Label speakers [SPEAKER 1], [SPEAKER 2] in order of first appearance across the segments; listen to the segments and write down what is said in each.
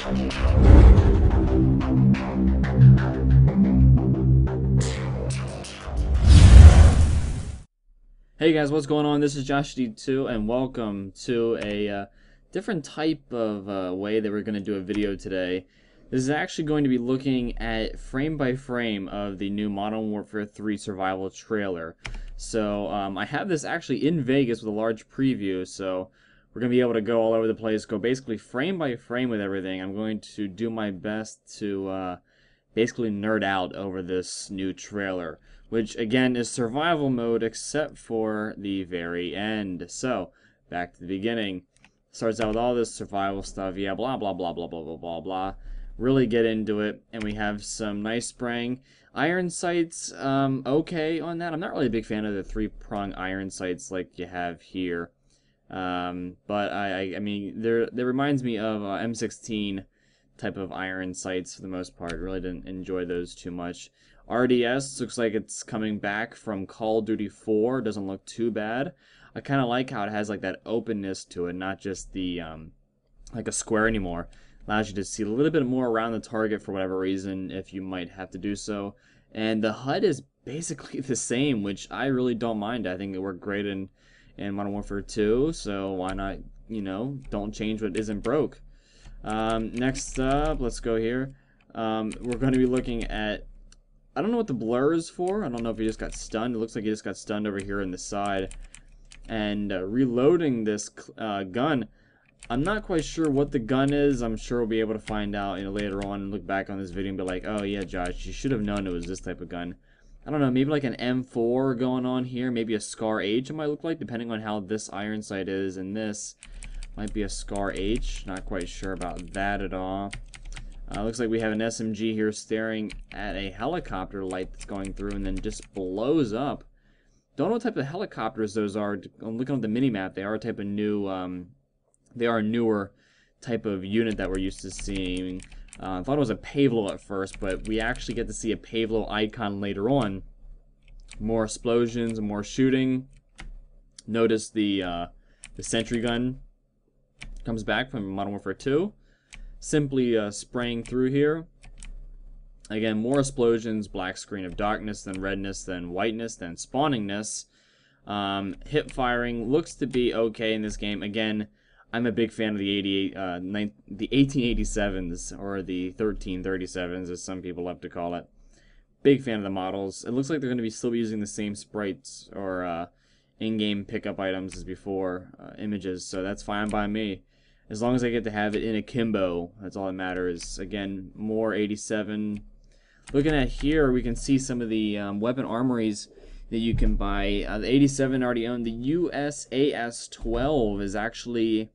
[SPEAKER 1] Hey guys, what's going on? This is Josh D2 and welcome to a different type of way that we're going to do a video today. This is actually going to be looking at frame by frame of the new Modern Warfare 3 survival trailer. So I have this actually in Vegas with a large preview, so we're going to be able to go all over the place, go basically frame by frame with everything. I'm going to do my best to basically nerd out over this new trailer, which again is survival mode except for the very end. So back to the beginning. Starts out with all this survival stuff, yeah, blah blah blah blah blah blah blah blah. Really get into it, and we have some nice spraying. Iron sights, okay on that. I'm not really a big fan of the three-prong iron sights like you have here, but I mean, that reminds me of M16 type of iron sights for the most part. Really didn't enjoy those too much. RDS looks like it's coming back from Call of Duty 4. Doesn't look too bad. I kind of like how it has like that openness to it, not just the like a square anymore. Allows you to see a little bit more around the target for whatever reason if you might have to do so. And the HUD is basically the same, which I really don't mind. I think it worked great in Modern Warfare 2, so why not, you know, don't change what isn't broke. Next up, let's go here. We're going to be looking at, I don't know what the blur is for. I don't know if he just got stunned. It looks like he just got stunned over here on the side. And reloading this gun, I'm not quite sure what the gun is. I'm sure we'll be able to find out, you know, later on and look back on this video and be like, oh yeah, Josh, you should have known it was this type of gun. I don't know, maybe like an M4 going on here, maybe a Scar H it might look like, depending on how this iron sight is, and this might be a Scar H. Not quite sure about that at all. Looks like we have an SMG here staring at a helicopter light that's going through and then just blows up. Don't know what type of helicopters those are. I'm looking at the minimap. They are a type of new, they are a newer type of unit that we're used to seeing. I thought it was a Pavlo at first, but we actually get to see a Pavlo icon later on. More explosions, more shooting. Notice the sentry gun comes back from Modern Warfare 2. Simply spraying through here. Again, more explosions, black screen of darkness, then redness, then whiteness, then spawningness. Hip firing looks to be okay in this game. Again, I'm a big fan of the 1887s, or the 1337s, as some people love to call it. Big fan of the models. It looks like they're going to be still using the same sprites or in-game pickup items as before, images, so that's fine by me. As long as I get to have it in akimbo, that's all that matters. Again, more 87. Looking at here, we can see some of the weapon armories that you can buy. The 87 already owned. The USAS-12 is actually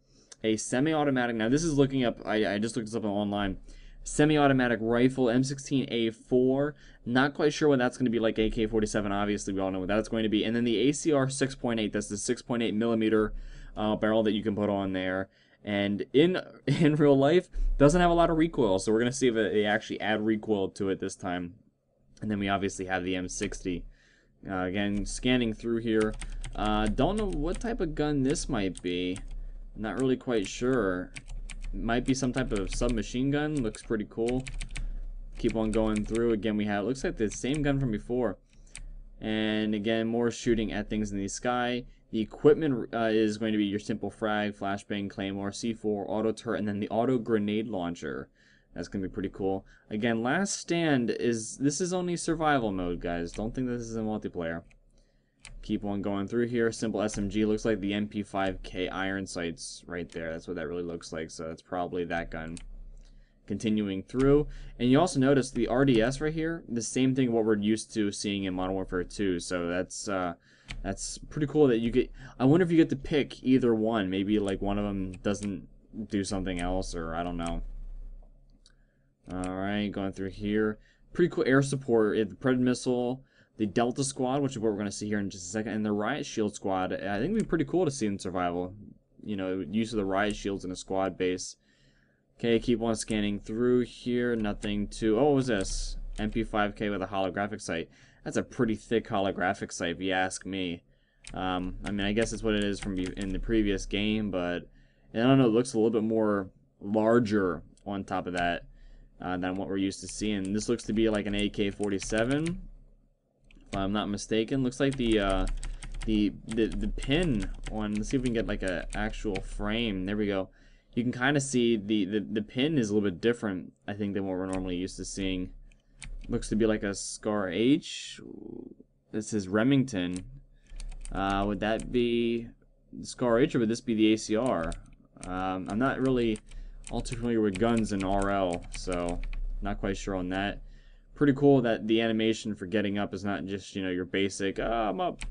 [SPEAKER 1] a semi-automatic. Now, this is looking up, I just looked this up online. Semi-automatic rifle, M16A4. Not quite sure what that's going to be like. AK-47, obviously, we all know what that's going to be. And then the ACR 6.8, that's the 6.8 millimeter barrel that you can put on there. And in real life, doesn't have a lot of recoil, so we're going to see if they actually add recoil to it this time. And then we obviously have the M60. Again, scanning through here. Don't know what type of gun this might be. Not really quite sure. It might be some type of submachine gun. Looks pretty cool. Keep on going through. Again, we have, looks like the same gun from before. And again, more shooting at things in the sky. The equipment is going to be your simple frag, flashbang, claymore, C4, auto turret, and then the auto grenade launcher. That's going to be pretty cool. Again, last stand is, this is only survival mode, guys. Don't think this is a multiplayer. Keep on going through here. Simple SMG. Looks like the MP5K iron sights right there. That's what that really looks like. So that's probably that gun. Continuing through. And you also notice the RDS right here. The same thing what we're used to seeing in Modern Warfare 2. So that's pretty cool that you get. I wonder if you get to pick either one. Maybe like one of them doesn't do something else, or I don't know. Alright, going through here. Pretty cool air support. The Pred Missile, the Delta Squad, which is what we're going to see here in just a second, and the Riot Shield Squad. I think it would be pretty cool to see in survival. You know, use of the Riot Shields in a squad base. Okay, keep on scanning through here. Nothing to. Oh, what was this? MP5K with a holographic sight. That's a pretty thick holographic sight, if you ask me. I mean, I guess it's what it is from in the previous game, but I don't know. It looks a little bit more larger on top of that than what we're used to seeing. This looks to be like an AK-47, if I'm not mistaken. Looks like the pin on. Let's see if we can get like a actual frame. There we go. You can kind of see the pin is a little bit different, I think, than what we're normally used to seeing. Looks to be like a Scar H. This is Remington. Would that be Scar H, or would this be the ACR? I'm not really all too familiar with guns in RL, so not quite sure on that. Pretty cool that the animation for getting up is not just, you know, your basic, I'm up.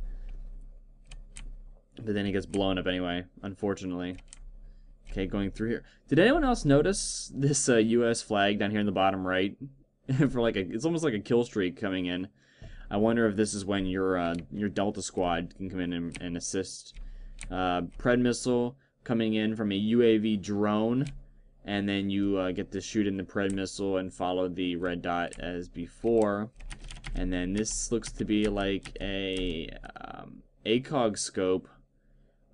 [SPEAKER 1] But then he gets blown up anyway, unfortunately. Okay, going through here. Did anyone else notice this US flag down here in the bottom right? For like it's almost like a kill streak coming in. I wonder if this is when your Delta Squad can come in and assist. Pred missile coming in from a UAV drone, and then you get to shoot in the Pred missile and follow the red dot as before. And then this looks to be like a ACOG scope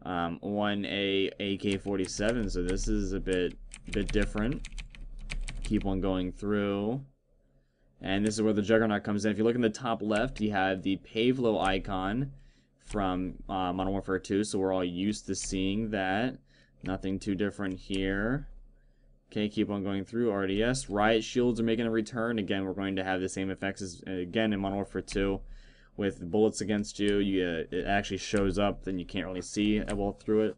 [SPEAKER 1] on a AK-47, so this is a bit different. Keep on going through. And this is where the Juggernaut comes in. If you look in the top left, you have the Pavlo icon from Modern Warfare 2, so we're all used to seeing that. Nothing too different here. Okay, keep on going through. RDS. Riot shields are making a return. Again, we're going to have the same effects as, again, in Modern Warfare 2. With bullets against you, it actually shows up, then you can't really see well through it.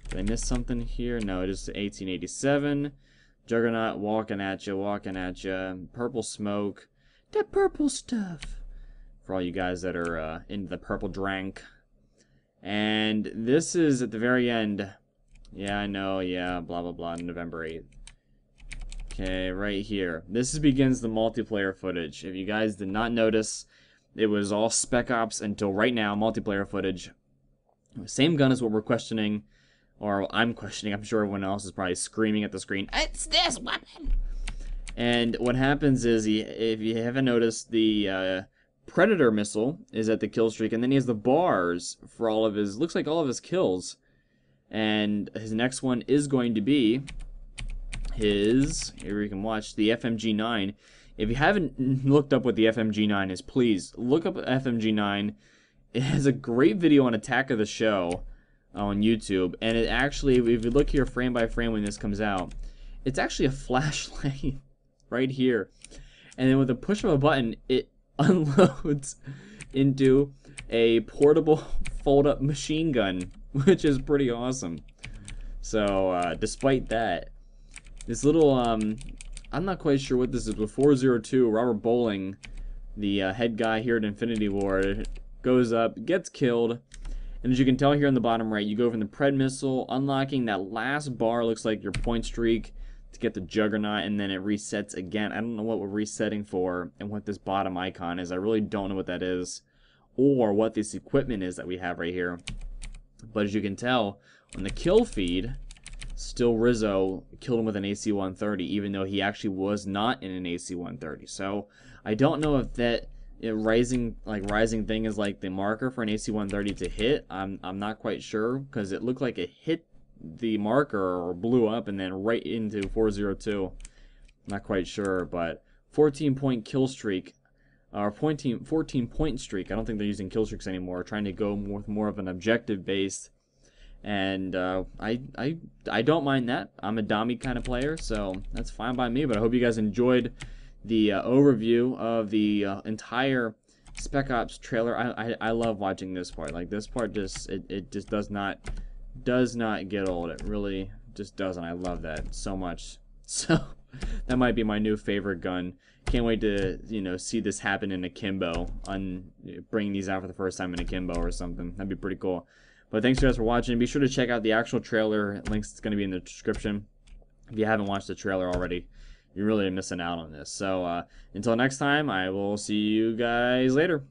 [SPEAKER 1] Did I miss something here? No, it is 1887. Juggernaut walking at you. Purple smoke. That purple stuff. For all you guys that are into the purple drank. And this is at the very end. Yeah, I know, yeah, blah, blah, blah, November 8th. Okay, right here. This begins the multiplayer footage. If you guys did not notice, it was all Spec Ops until right now, multiplayer footage. Same gun as what we're questioning. Or I'm questioning. I'm sure everyone else is probably screaming at the screen, "It's this weapon!" And what happens is, if you haven't noticed, the Predator missile is at the kill streak, and then he has the bars for all of his, looks like all of his kills. And his next one is going to be his, here you can watch, the FMG9. If you haven't looked up what the FMG9 is, please look up FMG9. It has a great video on Attack of the Show on YouTube, and it actually, if you look here frame by frame when this comes out, it's actually a flashlight right here, and then with a push of a button it unloads into a portable fold-up machine gun, which is pretty awesome. So despite that, this little I'm not quite sure what this is, but 402 Robert Bowling, the head guy here at Infinity Ward, goes up, gets killed. And as you can tell here in the bottom right, you go from the Pred missile, unlocking that last bar, looks like your point streak, to get the Juggernaut, and then it resets again. I don't know what we're resetting for and what this bottom icon is. I really don't know what that is, or what this equipment is that we have right here. But as you can tell, on the kill feed, still Rizzo killed him with an AC-130, even though he actually was not in an AC-130. So I don't know if that rising thing is like the marker for an AC-130 to hit. I'm not quite sure, because it looked like it hit the marker or blew up and then right into 402. Not quite sure, but 14-point kill streak, or 14-point streak. I don't think they're using kill streaks anymore. Trying to go with more of an objective based, and I don't mind that. I'm a dummy kind of player, so that's fine by me. But I hope you guys enjoyed the overview of the entire Spec Ops trailer. I love watching this part. Like, this part just it just does not get old. It really just doesn't. I love that so much. So that might be my new favorite gun. Can't wait to, you know, see this happen in Akimbo, bringing these out for the first time in Akimbo or something. That'd be pretty cool. But thanks guys for watching. Be sure to check out the actual trailer. Links going to be in the description. If you haven't watched the trailer already, you're really missing out on this. So until next time, I will see you guys later.